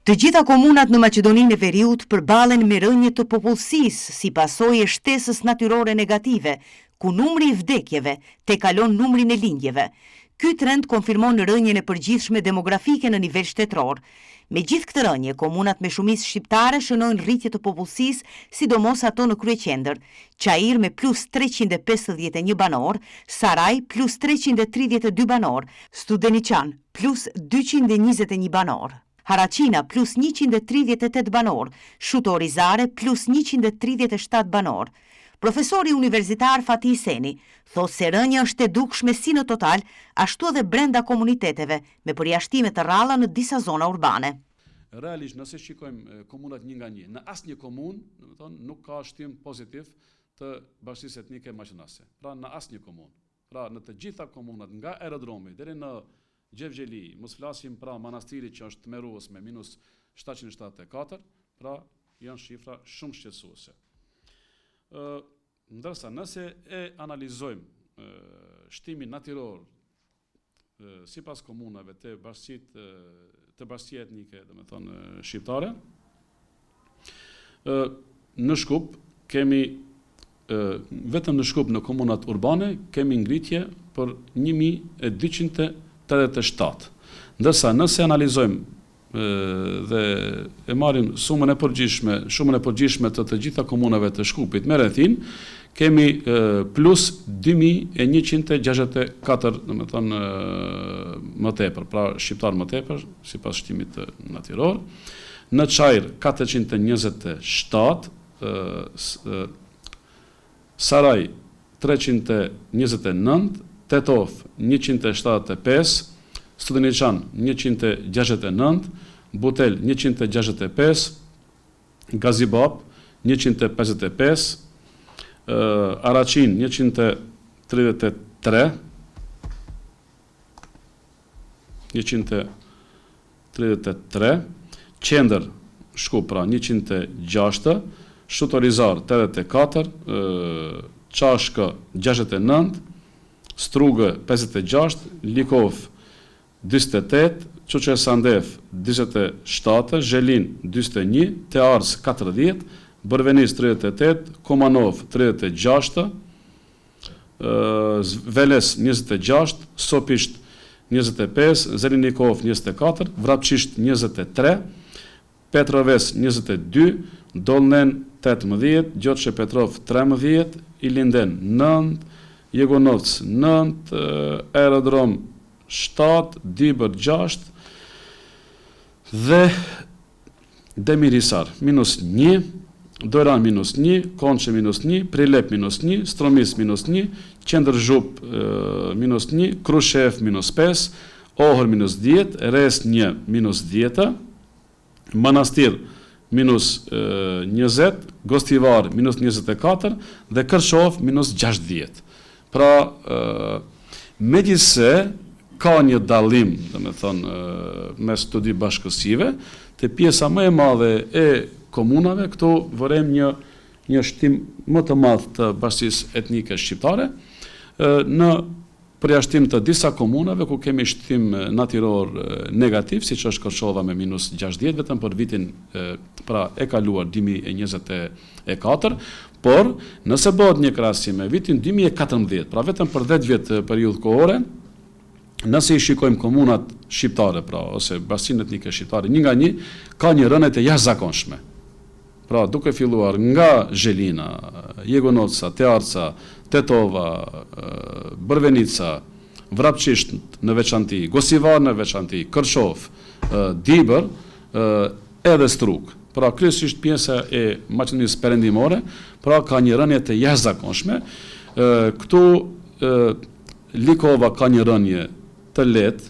Të gjitha komunat në Maqedoninë e Veriut përballen me rënje të popullsisë si pasojë e shtesës natyrore negative, ku numri i vdekjeve kalon numrin e lindjeve. Ky trend konfirmon rënjen e përgjithshme demografike në nivel shtetëror. Me gjithë këtë rënje, komunat me shumicë shqiptare shënojnë rritje të popullsisë, sidomos ato në kryeqendër. Çair me plus 351 banor, Saraj plus 332 banor, Studeniçan plus 221 banor. Haraqina plus 138 banor, Shutorizare plus 137 banor. Profesori universitar Fatih Seni thot se rënja është e dukshme si në total, ashtu edhe brenda komuniteteve, me përjashtime të rralla në disa zona urbane. Realisht, nëse shikojmë komunat një nga një, në asnjë komunë, nuk ka shtim pozitiv të bashkisë etnike maqedonase. Pra në asnjë komunë. Pra në të gjitha komunat nga aerodromi deri në Gjevgjeli, mos flasim pra manastirit që është merues me minus 774, pra janë shifra shumë shqetësuese. Ndërsa nëse e analizojmë shtimin natyror sipas komunave të bashkia etnike, domethënë shqiptare, në Shkup kemi vetëm në Shkup në komunat urbane kemi ngritje për 1287. Ndërsa nëse analizojmë dhe e marrim shumën e përgjithshme të gjitha komunave të Shkupit me rrethin, kemi plus 2164, domethënë më tepër, pra shqiptar më tepër sipas shtimit natyror. Në Çajr 427, Saraj 329, Tetov 175, Studeniçan 169, Butel 165, Gazibab 155, Araqin 133, Qendër Shkup pra 106, Shutorizar 84, Çashkë 69, Strugë 56, Likov 48, Çoçersandev 47, Zhelin 41, Tears 40, Bërvenis 38, Komanov 36, Veles 26, Sopisht 25, Zelinikov 24, Vrapçisht 23, Petroves 22, Dolnen 18, Gjotshe Petrov 13, Ilinden 9, Jegonovc 9, Aerodrom 7, Dibër 6 dhe Demirisar minus 1, Dojran minus 1, Konçe minus 1, Prilep minus 1, Stromis minus 1, Qendër Zhup minus 1, Krushev minus 5, Ohër minus 10, Res 1 minus 10, Manastir minus 20, Gostivar minus 24 dhe Kërshov minus 60. Pra, megjithse ka një dallim, domethënë, mes të dy bashkësive, te pjesa më e madhe e komunave, këtu vërem një shtim më të madh të bashkisë etnike shqiptare, në përjashtim të disa komunave ku kemi shtim natyror negativ, siç është Kërshova me minus 60, vetëm për vitin pra e kaluar 2024, por nëse bëhet një krahasim me vitin 2014, pra vetëm për 10 vjet periudhë kohore, nëse i shikojmë komunat shqiptare, pra ose bashkinë etnike shqiptare, një nga një ka një rënje të jashtëzakonshme. Pra duke filluar nga Zhelina, Jegonovca, Tearca, Tetova, Bërvenica, Vrapçisht në veçanti, Gosivar në veçanti, Kërshov, Dibër, edhe Strug. Pra kryesisht pjesa e Maqedonisë Perëndimore, pra ka një rënje të jashtëzakonshme. Këtu Likova ka një rënje të lehtë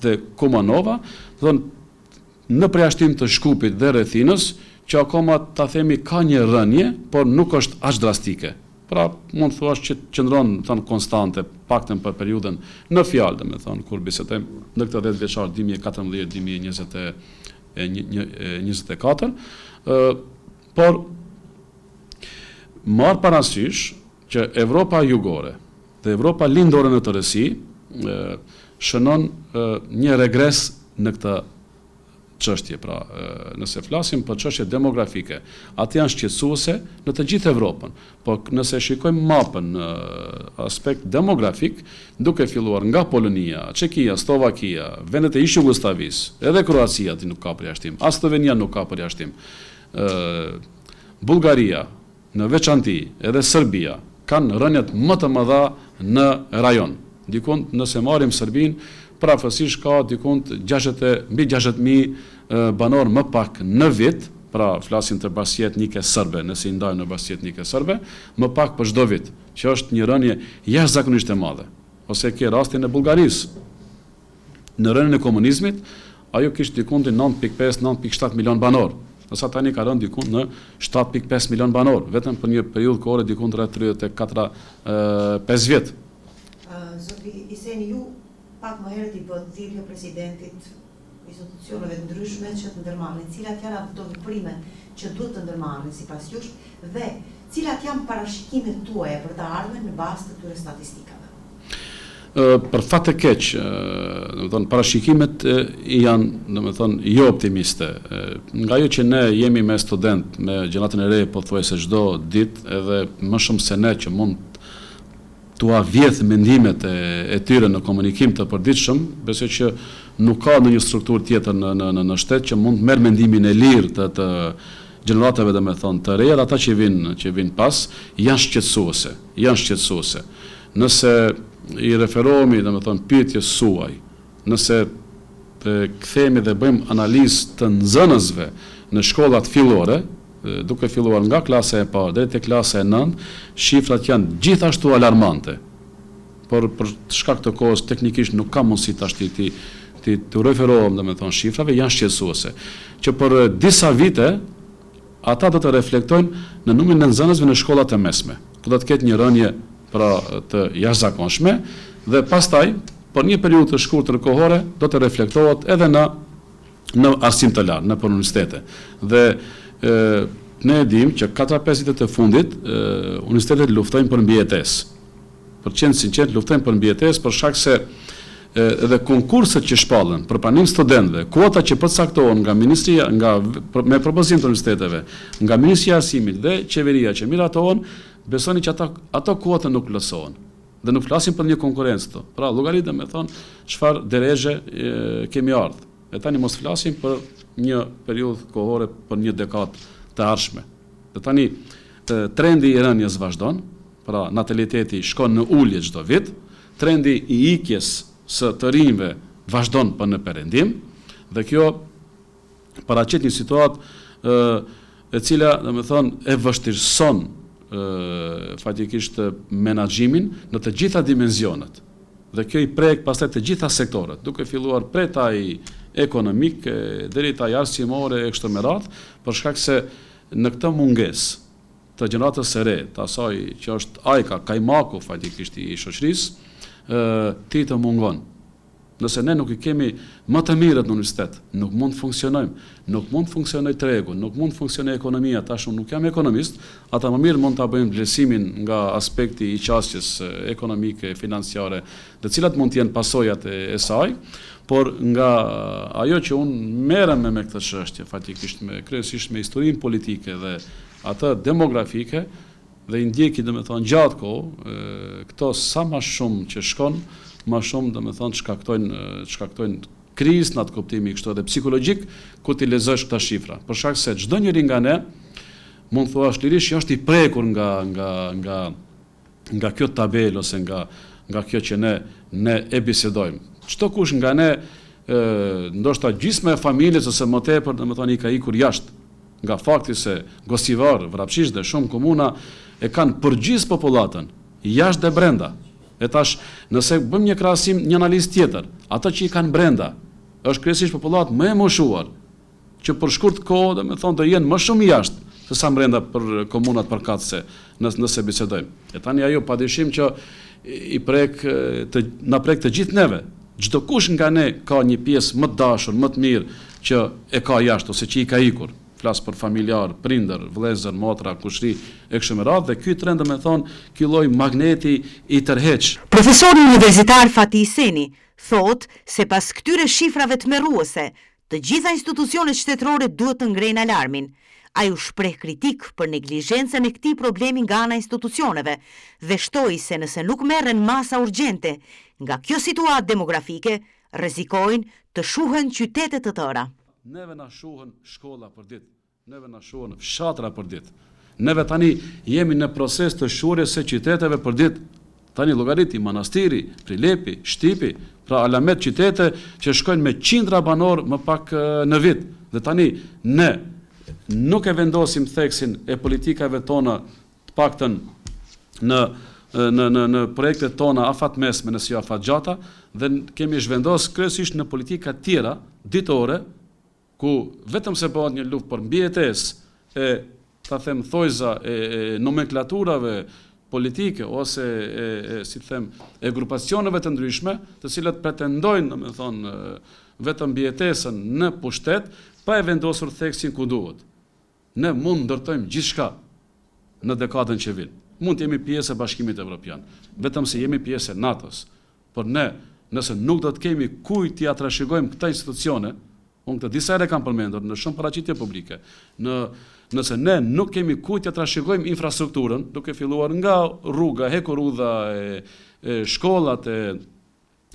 dhe Kumanova, në përjashtim të Shkupit dhe rrethinës, që akoma ta themi ka një rënje, por nuk është aq drastike. Pra mund thuash që qëndron konstante, paktën për periudhën në fjalë, domethënë kur bisedojmë në këtë 10 vjeçar 2014-2024, por marr parasysh që Evropa jugore dhe Evropa lindore në tërësi shënon një regres në këtë çështje, pra nëse flasim për çështje demografike, atë janë shqetësuese në të gjithë Evropën. Po nëse shikojmë mapën në aspekt demografik, duke filluar nga Polonia, Çekia, Slovakia, vendet e ish Jugosllavisë, edhe Kroacia ti nuk ka përjashtim, as Slovenia nuk ka përjashtim. Bullgaria, në veçanti, edhe Serbia kanë rënjet më të mëdha në rajon. Dikun nëse marrim Serbinë, parafësisht ka dikun mbi 60.000 banor më pak në vit, pra flasim të bashkë etnike serbe, nëse i ndajmë në bashkë etnike serbe, më pak për çdo vit, që është një rënje jashtëzakonisht e madhe. Ose ke rastin e Bullgarisë. Në rënjen e komunizmit, ajo kishte dikun 9.5-9.7 milion banor. Nësa tani ka rënë dikun në 7.5 milion banor, vetëm për një periudhë kohore dikun rreth 34-5 vjet. Zotri Iseni, ju pak më herët i bën thirrje presidentit institucioneve të ndryshme që të ndërmarrin, cilat janë ato veprime që duhet të ndërmarrin sipas jush dhe cilat janë parashikimet tuaja për të ardhmen në bazë të këtyre statistikave? Për fat të keq, parashikimet janë, domethënë, jo optimiste. Nga ajo që ne jemi me student, me gjeneratë e re, pothuajse çdo ditë, edhe më shumë se ne që mund tua vjedh mendimet e tyre në komunikim të përditshëm, besoj që nuk ka ndonjë strukturë tjetër në shtet që mund të merr mendimin e lirë të gjeneratave, domethënë, të reja, ata që vinë pas, janë shqetësuese. Nëse i referohemi, domethënë, pyetjes suaj, nëse kthehemi dhe bëjmë analizë të nxënësve në shkollat fillore, duke filluar nga klasa e parë deri te klasa e 9, shifrat janë gjithashtu alarmante. Por për shkak të kohës teknikisht nuk ka mundësi tash të referohem, domethënë, shifrave, janë shqetësuese. Që për disa vite ata do të reflektojnë në numrin e nxënësve në shkollat e mesme. Do të ketë një rënje pra të jashtëzakonshme dhe pastaj për një periudhë të shkurtër kohore do të reflektohet edhe në arsim të lartë, në universitete. Dhe ne e dim që 4-5 vitet e fundit universitetet luftojnë për mbijetesë. Për qenë sinqert, luftojnë për mbijetesë për shkak se edhe konkurset që shpallen për pranim studentëve, kuota që përcaktohen nga ministria, me propozim të universiteteve, nga Ministria e Arsimit dhe qeveria që miratohen, besoni që ato kuota nuk plotësohen. Dhe nuk flasim për një konkurrencë këto. Pra, llogaritë me thonë çfarë derezhe kemi ardhur. E tani mos flasim për një periudhë kohore, për një dekadë të ardhshme. Dhe tani trendi i rënjes vazhdon, pra nataliteti shkon në ulje çdo vit, trendi i ikjes së të rinjve vazhdon për në perëndim, dhe kjo paraqet një situatë e cila, domethënë, e vështirëson fatikisht menaxhimin në të gjitha dimensionet. Dhe kjo i prek pastaj të gjitha sektorët, duke filluar prej taj ekonomik deri taj arsimore e kështu me radhë, për shkak se në këtë mungesë të gjeneratës së re, të asaj që është ajka, kajmaku fatikisht i shoqërisë, ti të mungon. Nëse ne nuk i kemi më të mirët në universitet, nuk mund të funksionojmë, nuk mund të funksionoj tregu, nuk mund të funksionoj ekonomia, tash unë nuk jam ekonomist, ata më mirë mund ta bëjmë vlerësimin nga aspekti i qasjes ekonomike, financiare, të cilat mund të jenë pasojat e saj, por nga ajo që unë merrem me këtë çështje, fatikisht kryesisht me historinë politike dhe atë demografike, dhe i ndjeki, domethënë, gjatë kohë, këto sa më shumë që shkon, më shumë, domethënë, shkaktojnë krizë në atë kuptimi kështu edhe psikologjik, ku ti lexosh këta shifra. Për shkak se çdo njeri nga ne mund thuash lirisht që është i prekur nga kjo tabelë ose nga kjo që ne e bisedojmë. Çdo kush nga ne, ndoshta gjysma e familjes ose më tepër, domethënë, i ka ikur jashtë, nga fakti se Gosivar, Vrapshish dhe shumë komuna e kanë përgjithë popullatën jashtë dhe brenda. E tash, nëse bëm një krahasim, një analizë tjetër, ata që i kanë brenda, është kryesisht popullat më e moshuar, që për shkurt kohë, domethënë, do jenë më shumë jashtë se sa brenda për komunat përkatëse, nëse bisedojmë. E tani ajo padyshim që na prek të gjithë neve. Çdo kush nga ne ka një pjesë më të dashur, më të mirë që e ka jashtë ose që i ka ikur. Flas për familjar, prindër, vëllezër, motra, kushri e kështu me radhë, dhe ky trend, domethënë, ky lloj magneti i tërheq. Profesori universitar Fati Iseni thot se pas këtyre shifrave tmerruese, Të gjitha institucionet shtetërore duhet të ngrejnë alarmin. Ai u shpreh kritik për neglizhencën e këtij problemi nga ana e institucioneve dhe shtoi se nëse nuk merren masa urgjente nga kjo situatë demografike, rrezikojnë të shuhen qytete të tëra. Neve na shuhen shkolla për ditë, neve na shuhen fshatra për ditë. Neve tani jemi në proces të shurjes së qyteteve për ditë. Tani llogariti Manastiri, Prilepi, Shtipi, pra alamet qytete që shkojnë me qindra banor më pak në vit. Dhe tani ne nuk e vendosim theksin e politikave tona, të paktën në projektet tona afatmesme nëse jo afatgjata, dhe kemi zhvendos kryesisht në politika tjera ditore, ku vetëm se bëhet një luftë për mbijetesë e ta them thojza e nomenklaturave politike ose e grupacioneve të ndryshme, të cilat pretendojnë, domethënë, vetëm mbijetesën në pushtet, pa e vendosur theksin ku duhet. Ne mund ndërtojmë gjithçka në dekadën që vjen. Mund të jemi pjesë e Bashkimit Evropian, vetëm se jemi pjesë e NATO-s. Por ne, nëse nuk do të kemi kujt t'ia trashëgojmë këta institucione, unë këtë disa herë kam përmendur në shumë paraqitje publike, nëse ne nuk kemi kujt t'ia trashëgojmë infrastrukturën, duke filluar nga rruga, hekurudha, shkollat,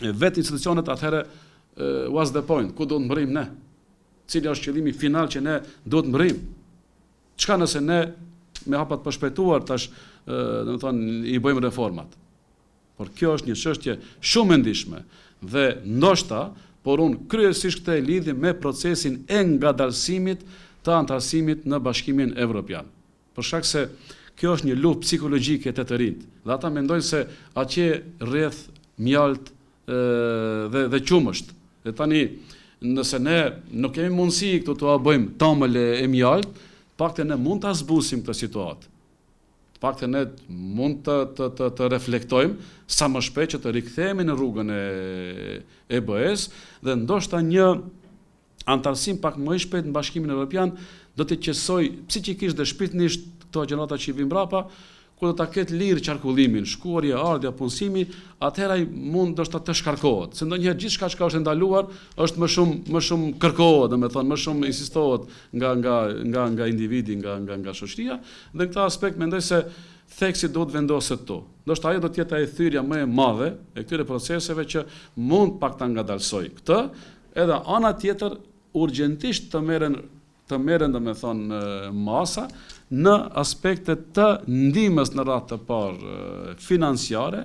vetë institucionet, atëherë what's the point, ku do të mbërrim ne? Cili është qëllimi final që ne do të mbërrim? Çka nëse ne me hapat përshpejtuar tash, domethënë, i bëjmë reformat? Por kjo është një çështje shumë e ndihshme dhe ndoshta, por unë kryesisht këtë e lidhi me procesin e ngadalësimit të antarësimit në Bashkimin Evropian. Për shkak se kjo është një luftë psikologjike te të rinjt. Dhe ata mendojnë se atje rreth mjalt dhe qumësht. Dhe tani, nëse ne nuk kemi mundësi këtu të bëjmë tamël e mjalt, pakte ne mund të zbusim këtë situatë. Pakte ne mund të reflektojmë sa më shpejt që të rikthehemi në rrugën e BE-s dhe ndoshta një antarësim pak më i shpejt në Bashkimin Evropian do të qetësoj psikikisht dhe shpirtërisht këto gjeneratat që vijnë mbrapa, ku do ta ketë lirë qarkullimin, shkuarja, ardha, punësimi, atëherë ai mund ndoshta të shkarkohet. Se ndonjëherë gjithçka që është ndaluar është më shumë kërkohet, domethënë më shumë insistohet nga individi, nga shoqëria, dhe në këtë aspekt mendoj se theksi do të vendoset këtu. Ndoshta ajo do të jetë ai thyrja më e madhe e këtyre proceseve që mund pak ta ngadalsoj këtë, edhe ana tjetër urgjentisht të merren domethënë masa në aspektet të ndihmës në radhë të parë financiare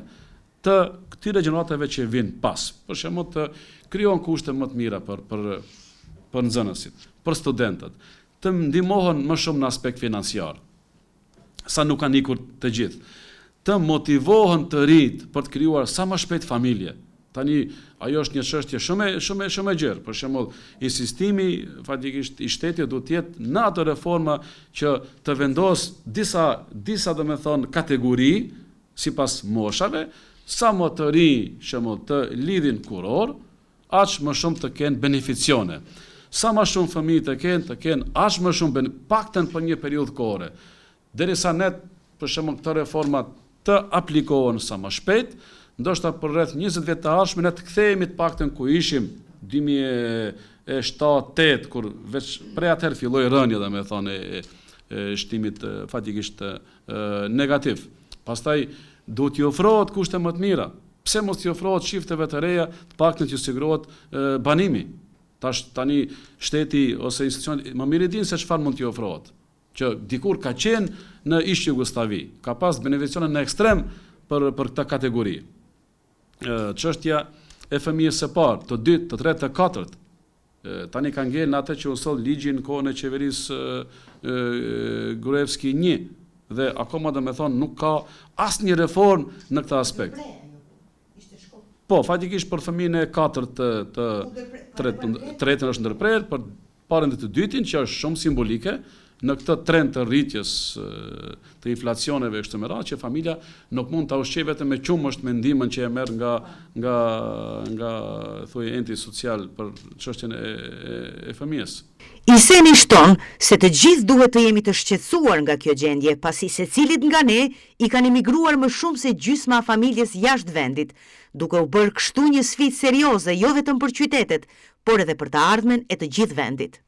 të këtyre gjeneratave që vijnë pas. Për shembull të krijohen kushte më të mira për nxënësit, për studentët, të ndihmohen më shumë në aspekt financiar, sa nuk kanë ikur të gjithë, të motivohen të rinjt për të krijuar sa më shpejt familje. Tani ajo është një çështje shumë e gjerë. Për shembull, insistimi fatikisht i shtetit duhet të jetë në atë reforma që të vendos disa domethënë kategori sipas moshave, sa më të rinj që të lidhin kuror, aq më shumë të kenë beneficione. Sa më shumë fëmijë të kenë aq më shumë paktën për një periudhë kohore. Derisa ne, për shembull, këto reforma të aplikohen sa më shpejt, ndoshta për rreth 20 vjet të ardhshme ne të kthehemi të paktën ku ishim 2007-2008, kur veç prej atëherë filloi rënja domethënë e shtimit fatikisht negativ. Pastaj duhet t'i ofrohet kushte më të mira. Pse mos t'i ofrohet çifteve të reja të paktën që sigurohet banimi? Tani shteti ose institucionet më mirë dinë se çfarë mund t'i ofrohet. Që dikur ka qenë në ish Jugosllavi, ka pas beneficione në ekstrem për këtë kategori. Çështja e fëmijës së parë, të dytë, të tretë, të katërt. Tani ka ngel në atë që u soll ligji në kohën e qeverisë Gruevski 1 dhe akoma domethënë nuk ka asnjë reformë në këtë aspekt. Po, fatikisht për fëmijën e katërt tretën është ndërprerë, për parën dhe të dytin që është shumë simbolike, në këtë trend të rritjes të inflacioneve kështu me radhë, që familja nuk mund ta ushqejë vetëm me qumësht me ndihmën që e merr nga thuaj enti social për çështjen e fëmijës. Iseni shton se të gjithë duhet të jemi të shqetësuar nga kjo gjendje, pasi secilit nga ne i kanë emigruar më shumë se gjysma e familjes jashtë vendit, duke u bërë kështu një sfidë serioze jo vetëm për qytetet, por edhe për të ardhmen e të gjithë vendit.